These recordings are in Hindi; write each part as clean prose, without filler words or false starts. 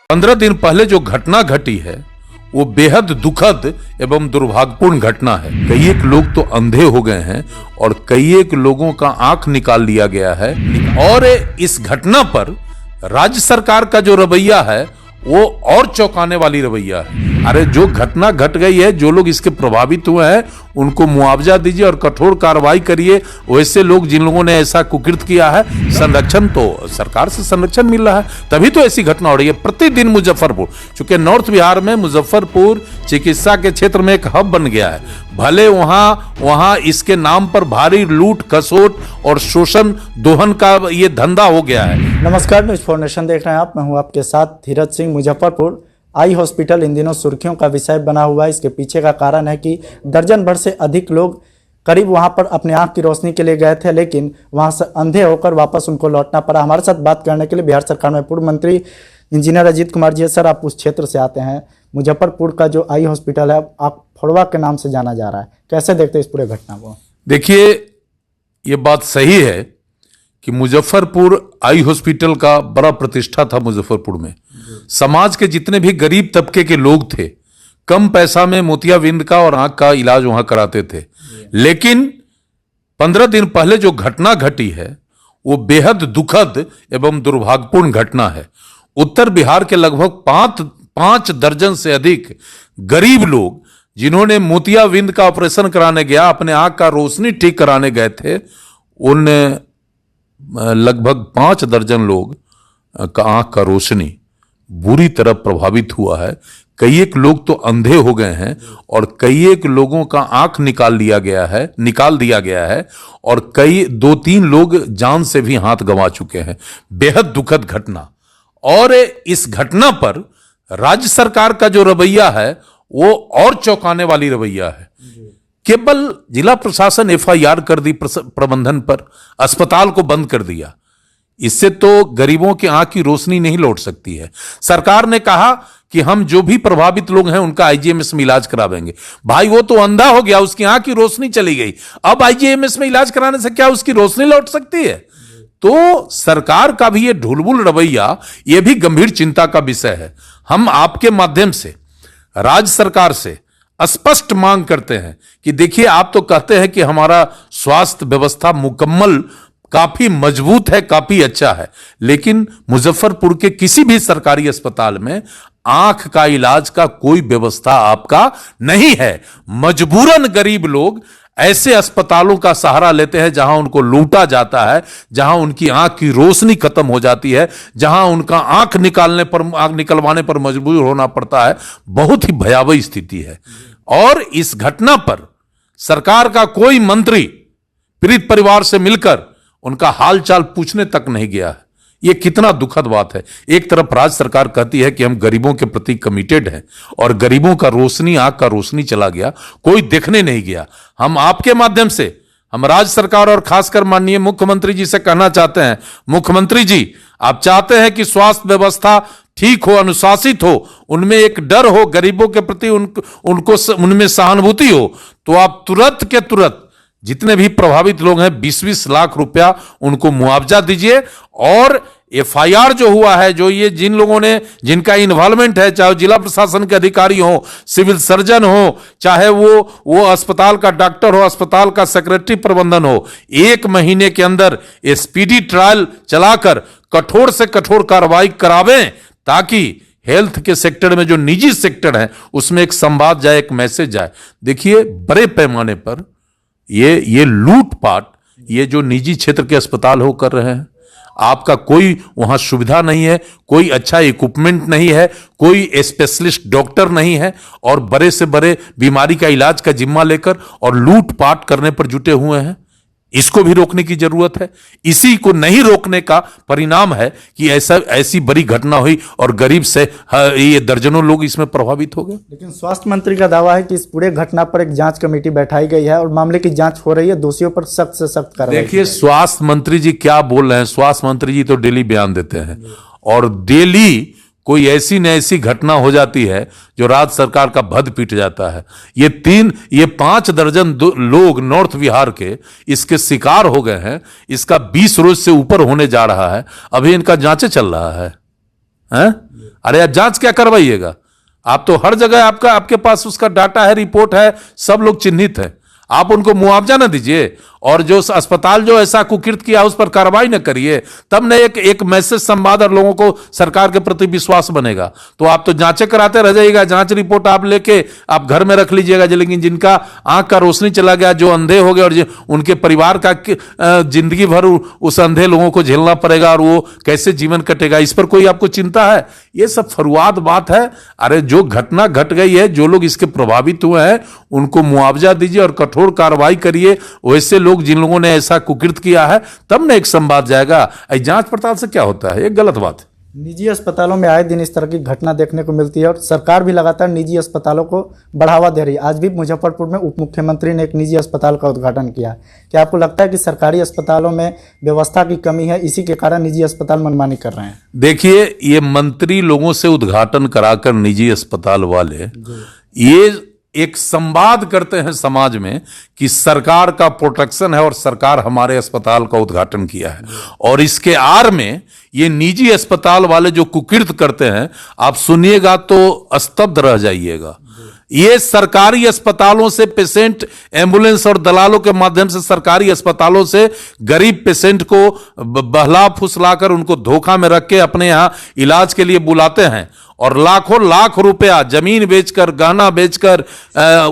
15 दिन पहले जो घटना घटी है वो बेहद दुखद एवं दुर्भाग्यपूर्ण घटना है। कई एक लोग तो अंधे हो गए हैं और कई एक लोगों का आंख निकाल लिया गया है। और इस घटना पर राज्य सरकार का जो रवैया है वो और चौंकाने वाली रवैया है। अरे जो घटना घट गई है, जो लोग इसके प्रभावित हुए हैं उनको मुआवजा दीजिए और कठोर कार्रवाई करिए। वैसे लोग जिन लोगों ने ऐसा कुकृत किया है, संरक्षण तो सरकार से संरक्षण मिल रहा है, तभी तो ऐसी घटना हो रही है प्रतिदिन। मुजफ्फरपुर, चूंकि नॉर्थ बिहार में मुजफ्फरपुर चिकित्सा के क्षेत्र में एक हब बन गया है, भले वहां इसके नाम पर भारी लूट खसोट और शोषण दोहन का ये धंधा हो गया है। नमस्कार, न्यूज फॉर नेशन देख रहे हैं आप। मैं हूं आपके साथ धीरज सिंह। मुजफ्फरपुर आई हॉस्पिटल इन दिनों सुर्खियों का विषय बना हुआ है। इसके पीछे का कारण है कि दर्जन भर से अधिक लोग करीब वहां पर अपने आंख की रोशनी के लिए गए थे, लेकिन वहां से अंधे होकर वापस उनको लौटना पड़ा। हमारे साथ बात करने के लिए बिहार सरकार में पूर्व मंत्री इंजीनियर अजीत कुमार जी है। सर, आप उस क्षेत्र से आते हैं। मुजफ्फरपुर का जो आई हॉस्पिटल है आप फोड़वा के नाम से जाना जा रहा है, कैसे देखते हैं इस पूरे घटना को? देखिए, ये बात सही है कि मुजफ्फरपुर आई हॉस्पिटल का बड़ा प्रतिष्ठा था। मुजफ्फरपुर में समाज के जितने भी गरीब तबके के लोग थे, कम पैसा में मोतियाबिंद का और आंख का इलाज वहां कराते थे। लेकिन 15 दिन पहले जो घटना घटी है वो बेहद दुखद एवं दुर्भाग्यपूर्ण घटना है। उत्तर बिहार के लगभग पांच दर्जन से अधिक गरीब लोग जिन्होंने मोतियाबिंद का ऑपरेशन कराने गया, अपने आंख का रोशनी ठीक कराने गए थे, उन लगभग 5 दर्जन लोग का आंख का रोशनी बुरी तरह प्रभावित हुआ है। कई एक लोग तो अंधे हो गए हैं और कई एक लोगों का आंख निकाल दिया गया है और कई 2-3 लोग जान से भी हाथ गंवा चुके हैं। बेहद दुखद घटना। और इस घटना पर राज्य सरकार का जो रवैया है वो और चौंकाने वाली रवैया है। केवल जिला प्रशासन एफआईआर कर दी प्रबंधन पर, अस्पताल को बंद कर दिया। इससे तो गरीबों की आंख की रोशनी नहीं लौट सकती है। सरकार ने कहा कि हम जो भी प्रभावित लोग हैं उनका आईजीएमएस में इलाज करावेंगे। भाई, वो तो अंधा हो गया, उसकी आंख की रोशनी चली गई। अब आईजीएमएस में इलाज कराने से क्या उसकी रोशनी लौट सकती है? तो सरकार का भी ये ढुलबुल रवैया, ये भी गंभीर चिंता का विषय है। हम आपके माध्यम से राज्य सरकार से स्पष्ट मांग करते हैं कि देखिए, आप तो कहते हैं कि हमारा स्वास्थ्य व्यवस्था मुकम्मल, काफी मजबूत है, काफी अच्छा है, लेकिन मुजफ्फरपुर के किसी भी सरकारी अस्पताल में आंख का इलाज का कोई व्यवस्था आपका नहीं है। मजबूरन गरीब लोग ऐसे अस्पतालों का सहारा लेते हैं जहां उनको लूटा जाता है, जहां उनकी आंख की रोशनी खत्म हो जाती है, जहां उनका आंख निकलवाने पर मजबूर होना पड़ता है। बहुत ही भयावह स्थिति है। और इस घटना पर सरकार का कोई मंत्री पीड़ित परिवार से मिलकर उनका हालचाल पूछने तक नहीं गया है। यह कितना दुखद बात है। एक तरफ राज्य सरकार कहती है कि हम गरीबों के प्रति कमिटेड हैं और गरीबों का रोशनी, आंख का रोशनी चला गया, कोई देखने नहीं गया। हम आपके माध्यम से हम राज्य सरकार और खासकर माननीय मुख्यमंत्री जी से कहना चाहते हैं, मुख्यमंत्री जी, आप चाहते हैं कि स्वास्थ्य व्यवस्था ठीक हो, अनुशासित हो, उनमें एक डर हो, गरीबों के प्रति उनको उनमें सहानुभूति हो, तो आप तुरंत के तुरंत जितने भी प्रभावित लोग हैं 20-20 लाख रुपया उनको मुआवजा दीजिए। और एफआईआर जो हुआ है, जो ये जिन लोगों ने, जिनका इन्वॉल्वमेंट है, चाहे जिला प्रशासन के अधिकारी हो, सिविल सर्जन हो, चाहे वो अस्पताल का डॉक्टर हो, अस्पताल का सेक्रेटरी प्रबंधन हो, 1 महीने के अंदर स्पीडी ट्रायल चलाकर कठोर से कठोर कार्रवाई करावें, ताकि हेल्थ के सेक्टर में जो निजी सेक्टर है उसमें एक संवाद जाए, एक मैसेज जाए। देखिए, बड़े पैमाने पर ये लूटपाट, ये जो निजी क्षेत्र के अस्पताल हो कर रहे हैं, आपका कोई वहां सुविधा नहीं है, कोई अच्छा इक्विपमेंट नहीं है, कोई स्पेशलिस्ट डॉक्टर नहीं है, और बड़े से बड़े बीमारी का इलाज का जिम्मा लेकर और लूटपाट करने पर जुटे हुए हैं। इसको भी रोकने की जरूरत है। इसी को नहीं रोकने का परिणाम है कि ऐसी बड़ी घटना हुई और गरीब से ये दर्जनों लोग इसमें प्रभावित हो गए। लेकिन स्वास्थ्य मंत्री का दावा है कि इस पूरे घटना पर एक जांच कमेटी बैठाई गई है और मामले की जांच हो रही है, दोषियों पर सख्त से सख्त कार्रवाई। देखिए, स्वास्थ्य मंत्री जी क्या बोल रहे हैं। स्वास्थ्य मंत्री जी तो डेली बयान देते हैं और डेली कोई ऐसी न ऐसी घटना हो जाती है जो राज्य सरकार का भद पीट जाता है। ये 5 दर्जन लोग नॉर्थ बिहार के इसके शिकार हो गए हैं। इसका 20 रोज से ऊपर होने जा रहा है। अभी इनका जांचें चल रहा है। अरे आप जांच क्या करवाइएगा? आप तो हर जगह आपके पास उसका डाटा है, रिपोर्ट है, सब लोग चिन्हित है। आप उनको मुआवजा ना दीजिए और जो अस्पताल जो ऐसा कुकृत किया उस पर कार्रवाई न करिए, तब न एक मैसेज संवाद और लोगों को सरकार के प्रति विश्वास बनेगा। तो आप तो जांचें कराते रह जाइएगा, जांच रिपोर्ट आप लेके आप घर में रख लीजिएगा, लेकिन जिनका आंख का रोशनी चला गया, जो अंधे हो गए और उनके परिवार का जिंदगी भर उस अंधे लोगों को झेलना पड़ेगा और वो कैसे जीवन कटेगा, इस पर कोई आपको चिंता है? ये सब फरुआद बात है। अरे जो घटना घट गई है, जो लोग इसके प्रभावित हुए हैं उनको मुआवजा दीजिए और कठोर कार्रवाई करिए। वैसे लोग जिन लोगों ने ऐसा कुकृत किया है तब न एक संवाद जाएगा। जांच पड़ताल से क्या होता है? ये गलत बात है। निजी अस्पतालों में आए दिन इस तरह की घटना देखने को मिलती है और सरकार भी लगातार निजी अस्पतालों को बढ़ावा दे रही है। आज भी मुजफ्फरपुर में उप मुख्यमंत्री ने एक निजी अस्पताल का उद्घाटन किया। क्या आपको लगता है कि सरकारी अस्पतालों में व्यवस्था की कमी है, इसी के कारण निजी अस्पताल मनमानी कर रहे हैं? देखिए, ये मंत्री लोगों से उद्घाटन कराकर निजी अस्पताल वाले ये एक संवाद करते हैं समाज में कि सरकार का प्रोटेक्शन है और सरकार हमारे अस्पताल का उद्घाटन किया है। और इसके आड़ में ये निजी अस्पताल वाले जो कुकृत करते हैं, आप सुनिएगा तो स्तब्ध रह जाइएगा। ये सरकारी अस्पतालों से पेशेंट एम्बुलेंस और दलालों के माध्यम से सरकारी अस्पतालों से गरीब पेशेंट को बहला फुसलाकर उनको धोखा में रख के अपने यहां इलाज के लिए बुलाते हैं और लाखों लाख रुपया जमीन बेचकर, गहना बेचकर,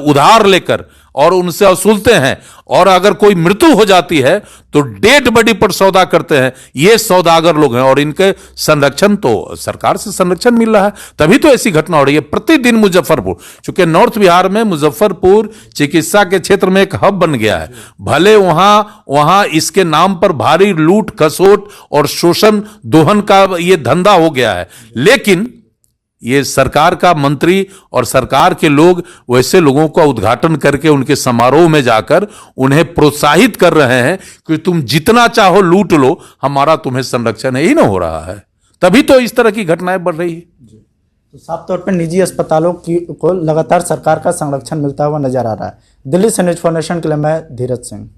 उधार लेकर और उनसे वसूलते हैं। और अगर कोई मृत्यु हो जाती है तो डेड बॉडी पर सौदा करते हैं। ये सौदागर लोग हैं और इनके संरक्षण तो सरकार से संरक्षण मिल रहा है, तभी तो ऐसी घटना हो रही है प्रतिदिन। मुजफ्फरपुर, चूंकि नॉर्थ बिहार में मुजफ्फरपुर चिकित्सा के क्षेत्र में एक हब बन गया है, भले वहां इसके नाम पर भारी लूट खसोट और शोषण दोहन का ये धंधा हो गया है, लेकिन ये सरकार का मंत्री और सरकार के लोग वैसे लोगों का उद्घाटन करके उनके समारोह में जाकर उन्हें प्रोत्साहित कर रहे हैं कि तुम जितना चाहो लूट लो, हमारा तुम्हें संरक्षण ही ना हो रहा है। तभी तो इस तरह की घटनाएं बढ़ रही है। तो साफ तौर पर निजी अस्पतालों को लगातार सरकार का संरक्षण मिलता हुआ नजर आ रहा है। दिल्ली से न्यूज़ फॉर नेशन के लिए मैं धीरज सिंह।